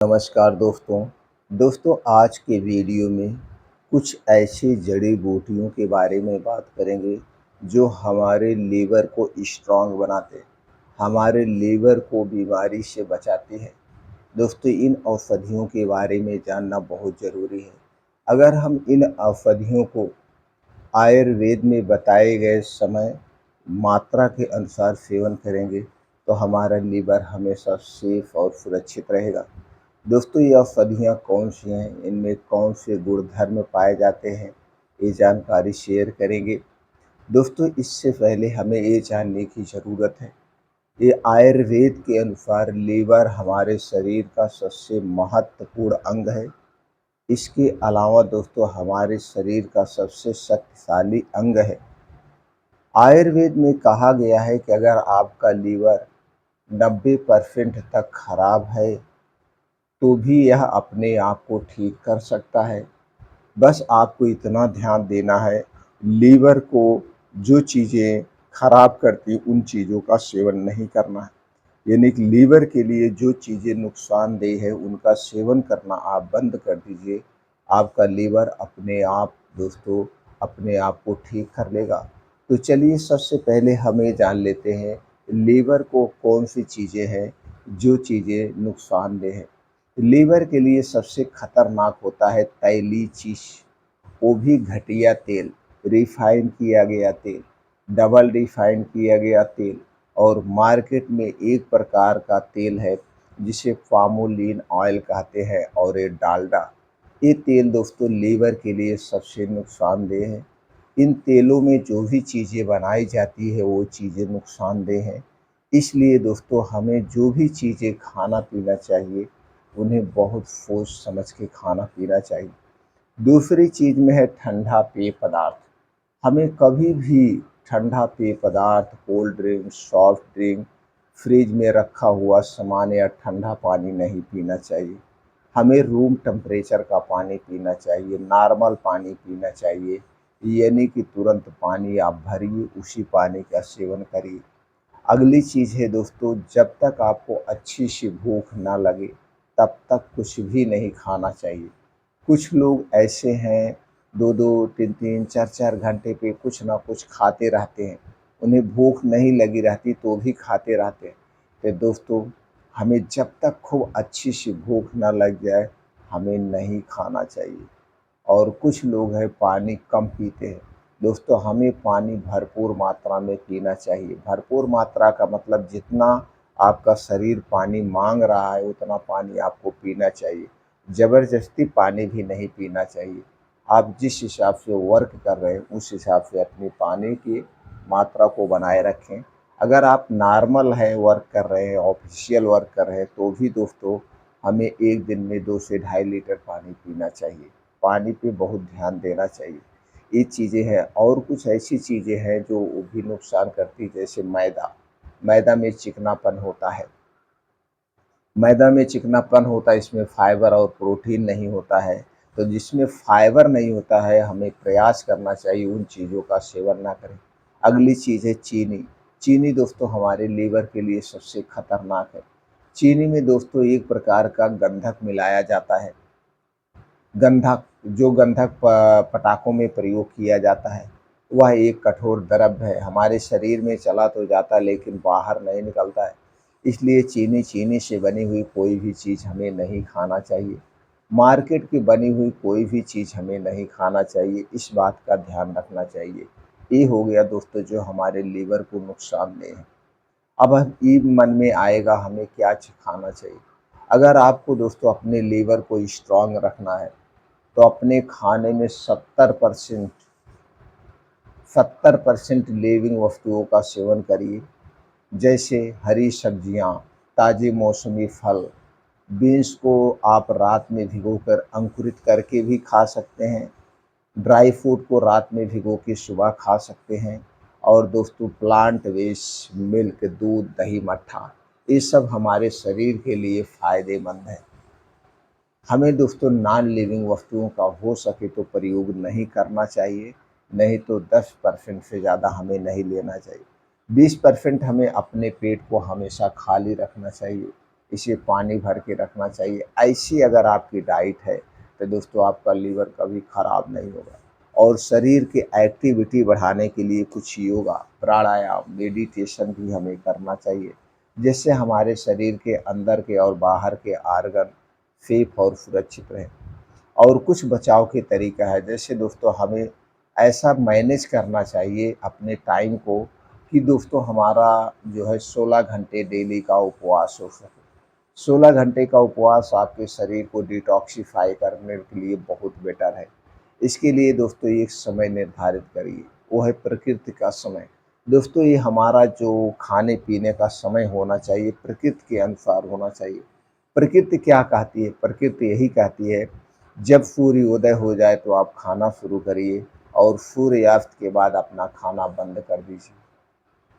नमस्कार दोस्तों आज के वीडियो में कुछ ऐसी जड़ी बूटियों के बारे में बात करेंगे जो हमारे लीवर को स्ट्रॉन्ग बनाते, हमारे लीवर को बीमारी से बचाते हैं। दोस्तों इन औषधियों के बारे में जानना बहुत ज़रूरी है। अगर हम इन औषधियों को आयुर्वेद में बताए गए समय मात्रा के अनुसार सेवन करेंगे तो हमारा लीवर हमेशा सेफ और सुरक्षित रहेगा। दोस्तों ये औषधियाँ कौन सी हैं, इनमें कौन से गुणधर्म पाए जाते हैं, ये जानकारी शेयर करेंगे। दोस्तों इससे पहले हमें ये जानने की ज़रूरत है, ये आयुर्वेद के अनुसार लीवर हमारे शरीर का सबसे महत्वपूर्ण अंग है। इसके अलावा दोस्तों हमारे शरीर का सबसे शक्तिशाली अंग है। आयुर्वेद में कहा गया है कि अगर आपका लीवर 90% तक खराब है तो भी यह अपने आप को ठीक कर सकता है। बस आपको इतना ध्यान देना है, लीवर को जो चीज़ें खराब करती उन चीज़ों का सेवन नहीं करना है। यानी कि लीवर के लिए जो चीज़ें नुकसानदेह है उनका सेवन करना आप बंद कर दीजिए। आपका लीवर अपने आप दोस्तों अपने आप को ठीक कर लेगा। तो चलिए सबसे पहले हम ये जान लेते हैं लीवर को कौन सी चीज़ें हैं जो चीज़ें नुकसानदेह हैं। लीवर के लिए सबसे खतरनाक होता है तैलीय चीज़, वो भी घटिया तेल, रिफाइन किया गया तेल, डबल रिफाइन किया गया तेल। और मार्केट में एक प्रकार का तेल है जिसे पामोलिन ऑयल कहते हैं और ये डालडा। ये तेल दोस्तों लीवर के लिए सबसे नुकसानदेह है। इन तेलों में जो भी चीज़ें बनाई जाती है वो चीज़ें नुकसानदेह हैं। इसलिए दोस्तों हमें जो भी चीज़ें खाना पीना चाहिए उन्हें बहुत सोच समझ के खाना पीना चाहिए। दूसरी चीज़ में है ठंडा पेय पदार्थ। हमें कभी भी ठंडा पेय पदार्थ, cold drink, soft drink, fridge में रखा हुआ सामान या ठंडा पानी नहीं पीना चाहिए। हमें रूम टेम्परेचर का पानी पीना चाहिए, नॉर्मल पानी पीना चाहिए। यानी कि तुरंत पानी आप भरिए, उसी पानी का सेवन करिए। अगली चीज़ है दोस्तों, जब तक आपको अच्छी सी भूख ना लगे तब तक कुछ भी नहीं खाना चाहिए। कुछ लोग ऐसे हैं 2-2, 3-3, 4-4 घंटे पे कुछ ना कुछ खाते रहते हैं। उन्हें भूख नहीं लगी रहती तो भी खाते रहते हैं। तो दोस्तों हमें जब तक खूब अच्छी सी भूख ना लग जाए हमें नहीं खाना चाहिए। और कुछ लोग हैं पानी कम पीते हैं। दोस्तों हमें पानी भरपूर मात्रा में पीना चाहिए। भरपूर मात्रा का मतलब जितना आपका शरीर पानी मांग रहा है उतना पानी आपको पीना चाहिए। ज़बरदस्ती पानी भी नहीं पीना चाहिए। आप जिस हिसाब से वर्क कर रहे हैं उस हिसाब से अपनी पानी की मात्रा को बनाए रखें। अगर आप नॉर्मल हैं, वर्क कर रहे हैं, ऑफिशियल वर्क कर रहे हैं तो भी दोस्तों हमें एक दिन में 2 से ढाई लीटर पानी पीना चाहिए। पानी पे बहुत ध्यान देना चाहिए। ये चीज़ें हैं और कुछ ऐसी चीज़ें हैं जो भी नुकसान करती है, जैसे मैदा। मैदा में चिकनापन होता है। मैदा में चिकनापन होता है, इसमें फाइबर और प्रोटीन नहीं होता है। तो जिसमें फाइबर नहीं होता है हमें प्रयास करना चाहिए उन चीज़ों का सेवन ना करें। अगली चीज़ है चीनी। चीनी दोस्तों हमारे लीवर के लिए सबसे खतरनाक है। चीनी में दोस्तों एक प्रकार का गंधक मिलाया जाता है। गंधक जो गंधक पटाखों में प्रयोग किया जाता है वह एक कठोर द्रव्य है। हमारे शरीर में चला तो जाता है लेकिन बाहर नहीं निकलता है। इसलिए चीनी से बनी हुई कोई भी चीज़ हमें नहीं खाना चाहिए। मार्केट की बनी हुई कोई भी चीज़ हमें नहीं खाना चाहिए, इस बात का ध्यान रखना चाहिए। ये हो गया दोस्तों जो हमारे लीवर को नुकसानदेह है। अब ये मन में आएगा हमें क्या खाना चाहिए। अगर आपको दोस्तों अपने लीवर को स्ट्रॉन्ग रखना है तो अपने खाने में 70% लिविंग वस्तुओं का सेवन करिए। जैसे हरी सब्जियां, ताज़े मौसमी फल, बीन्स को आप रात में भिगोकर अंकुरित करके भी खा सकते हैं। ड्राई फ्रूट को रात में भिगो के सुबह खा सकते हैं। और दोस्तों प्लांट बेस्ड मिल्क, दूध, दही, मट्ठा, ये सब हमारे शरीर के लिए फ़ायदेमंद है। हमें दोस्तों नॉन लिविंग वस्तुओं का हो सके तो प्रयोग नहीं करना चाहिए, नहीं तो 10% से ज़्यादा हमें नहीं लेना चाहिए। 20% हमें अपने पेट को हमेशा खाली रखना चाहिए। इसे पानी भर के रखना चाहिए। ऐसी अगर आपकी डाइट है तो दोस्तों आपका लीवर कभी ख़राब नहीं होगा। और शरीर की एक्टिविटी बढ़ाने के लिए कुछ योगा, प्राणायाम, मेडिटेशन भी हमें करना चाहिए, जिससे हमारे शरीर के अंदर के और बाहर के आर्गन सेफ और सुरक्षित रहें। और कुछ बचाव के तरीका है, जैसे दोस्तों हमें ऐसा मैनेज करना चाहिए अपने टाइम को कि दोस्तों हमारा जो है 16 घंटे डेली का उपवास हो सके। 16 घंटे का उपवास आपके शरीर को डिटॉक्सिफ़ाई करने के लिए बहुत बेटर है। इसके लिए दोस्तों एक समय निर्धारित करिए, वो है प्रकृति का समय। दोस्तों ये हमारा जो खाने-पीने का समय होना चाहिए, प्रकृति के अनुसार होना चाहिए। प्रकृति क्या कहती है? प्रकृति यही कहती है, जब सूर्योदय हो जाए तो आप खाना शुरू करिए और सूर्यास्त के बाद अपना खाना बंद कर दीजिए।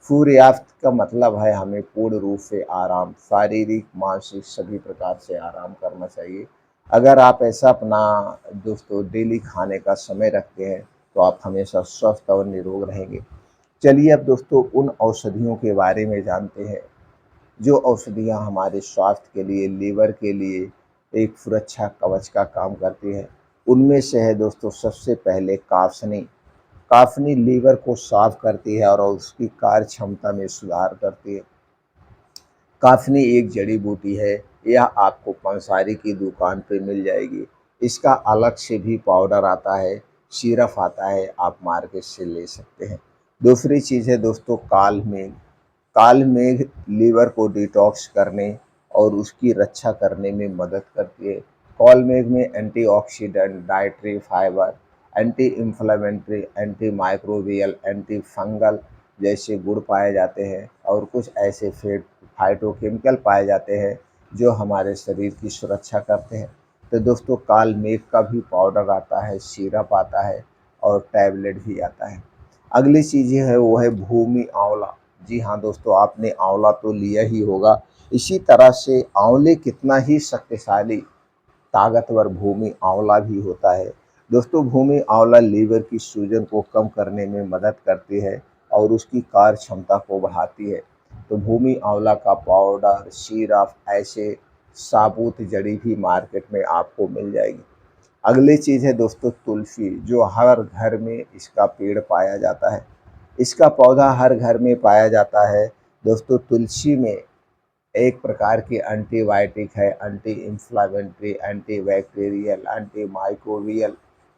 सूर्यास्त का मतलब है हमें पूर्ण रूप से आराम, शारीरिक, मानसिक सभी प्रकार से आराम करना चाहिए। अगर आप ऐसा अपना दोस्तों डेली खाने का समय रखते हैं, तो आप हमेशा स्वस्थ और निरोग रहेंगे। चलिए अब दोस्तों उन औषधियों के बारे में जानते हैं, जो औषधियाँ हमारे स्वास्थ्य के लिए, लीवर के लिए एक सुरक्षा कवच का काम करती है। उनमें से है दोस्तों सबसे पहले काफनी। काफनी लीवर को साफ करती है और उसकी कार्य क्षमता में सुधार करती है। काफनी एक जड़ी बूटी है, यह आपको पंसारी की दुकान पे मिल जाएगी। इसका अलग से भी पाउडर आता है, सिरप आता है, आप मार्केट से ले सकते हैं। दूसरी चीज़ है दोस्तों काल मेघ। काल मेघ लीवर को डिटॉक्स करने और उसकी रक्षा करने में मदद करती है। काल मेघ में antioxidant, dietary fibre, anti inflammatory, anti microbial, anti fungal जैसे गुण पाए जाते हैं और कुछ ऐसे फाइटोकेमिकल पाए जाते हैं जो हमारे शरीर की सुरक्षा करते हैं। तो दोस्तों काल मेघ का भी पाउडर आता है, सिरप आता है और टैबलेट भी आता है। अगली चीज़ है वो है भूमि आंवला। जी हाँ दोस्तों, आपने आंवला तो लिया ही होगा। इसी तरह से आंवले कितना ही शक्तिशाली ताकतवर भूमि आंवला भी होता है। दोस्तों भूमि आंवला लीवर की सूजन को कम करने में मदद करती है और उसकी कार्य क्षमता को बढ़ाती है। तो भूमि आंवला का पाउडर, सिरप, ऐसे साबुत जड़ी भी मार्केट में आपको मिल जाएगी। अगली चीज़ है दोस्तों तुलसी, जो हर घर में इसका पेड़ पाया जाता है। इसका पौधा हर घर में पाया जाता है। दोस्तों तुलसी में एक प्रकार की एंटीबायोटिक है, anti inflammatory, anti bacterial, anti microbial,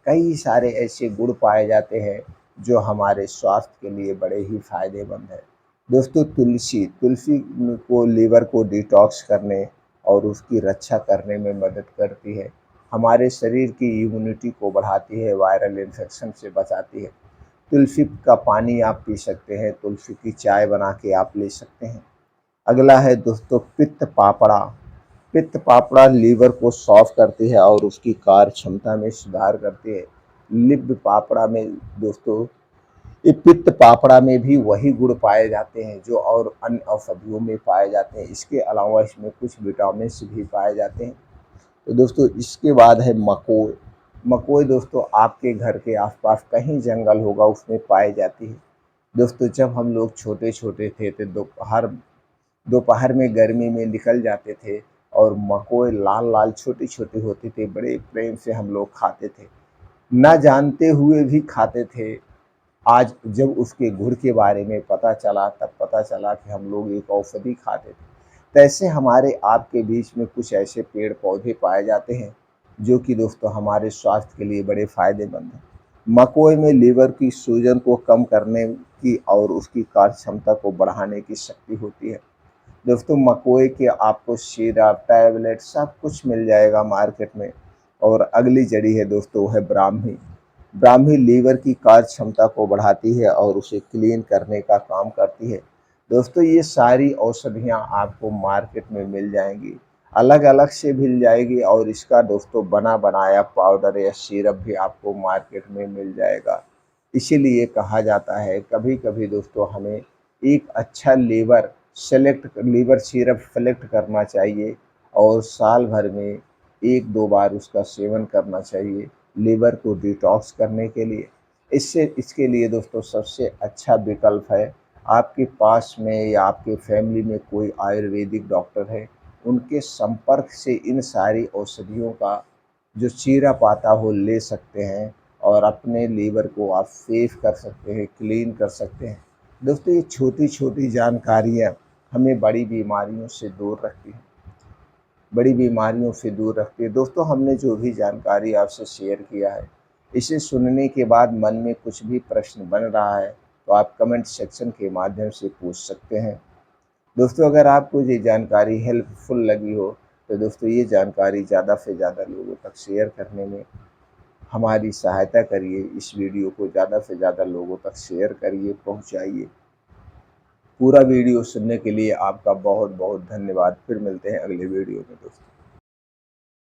कई सारे ऐसे गुण पाए जाते हैं जो हमारे स्वास्थ्य के लिए बड़े ही फायदेमंद है। दोस्तों तुलसी तुलसी को लीवर को डिटॉक्स करने और उसकी रक्षा करने में मदद करती है। हमारे शरीर की इम्यूनिटी को बढ़ाती है, वायरल इन्फेक्शन से बचाती है। तुलसी का पानी आप पी सकते हैं, तुलसी की चाय बना के आप ले सकते हैं। अगला है दोस्तों पित्त पापड़ा। पित्त पापड़ा लीवर को साफ करती है और उसकी कार्य क्षमता में सुधार करती है। लिव पापड़ा में दोस्तों ये पित्त पापड़ा में भी वही गुण पाए जाते हैं जो और अन्य औषधियों में पाए जाते हैं। इसके अलावा इसमें कुछ विटामिन भी पाए जाते हैं। तो दोस्तों इसके बाद है मकोई। मकोई दोस्तों आपके घर के आसपास कहीं जंगल होगा उसमें पाई जाती है। दोस्तों जब हम लोग छोटे छोटे थे तो दोपहर दोपहर में गर्मी में निकल जाते थे और मकोई लाल लाल छोटे छोटे होते थे, बड़े प्रेम से हम लोग खाते थे, ना जानते हुए भी खाते थे। आज जब उसके गुण के बारे में पता चला तब पता चला कि हम लोग एक औषधि खाते थे। तो ऐसे हमारे आपके बीच में कुछ ऐसे पेड़ पौधे पाए जाते हैं जो कि दोस्तों हमारे स्वास्थ्य के लिए बड़े फायदेमंद हैं। मकोई में लीवर की सूजन को कम करने की और उसकी कार्य क्षमता को बढ़ाने की शक्ति होती है। दोस्तों मकोई के आपको सिरप, टैबलेट सब कुछ मिल जाएगा मार्केट में। और अगली जड़ी है दोस्तों वो है ब्राह्मी। ब्राह्मी लीवर की कार्य क्षमता को बढ़ाती है और उसे क्लीन करने का काम करती है। दोस्तों ये सारी औषधियाँ आपको मार्केट में मिल जाएंगी, अलग अलग से मिल जाएगी और इसका दोस्तों बना बनाया पाउडर या सिरप भी आपको मार्केट में मिल जाएगा। इसीलिए कहा जाता है कभी कभी दोस्तों हमें एक अच्छा लीवर सिरप सेलेक्ट करना चाहिए और साल भर में 1-2 बार उसका सेवन करना चाहिए लीवर को डिटॉक्स करने के लिए। इसके लिए दोस्तों सबसे अच्छा विकल्प है, आपके पास में या आपके फैमिली में कोई आयुर्वेदिक डॉक्टर है उनके संपर्क से इन सारी औषधियों का जो चीरा पाता हो ले सकते हैं और अपने लीवर को आप सेफ कर सकते हैं, क्लीन कर सकते हैं। दोस्तों, ये छोटी-छोटी जानकारियाँ हमें बड़ी बीमारियों से दूर रखती हैं, बड़ी बीमारियों से दूर रखती है। दोस्तों, हमने जो भी जानकारी आपसे शेयर किया है, इसे सुनने के बाद मन में कुछ भी प्रश्न बन रहा है, तो आप कमेंट सेक्शन के माध्यम से पूछ सकते हैं। दोस्तों, अगर आपको ये जानकारी हेल्पफुल लगी हो, तो दोस्तों ये जानकारी ज़्यादा से ज़्यादा लोगों तक शेयर करने में हमारी सहायता करिए। इस वीडियो को ज़्यादा से ज़्यादा लोगों तक शेयर करिए, पहुँचाइए। पूरा वीडियो सुनने के लिए आपका बहुत-बहुत धन्यवाद। फिर मिलते हैं अगले वीडियो में दोस्तों।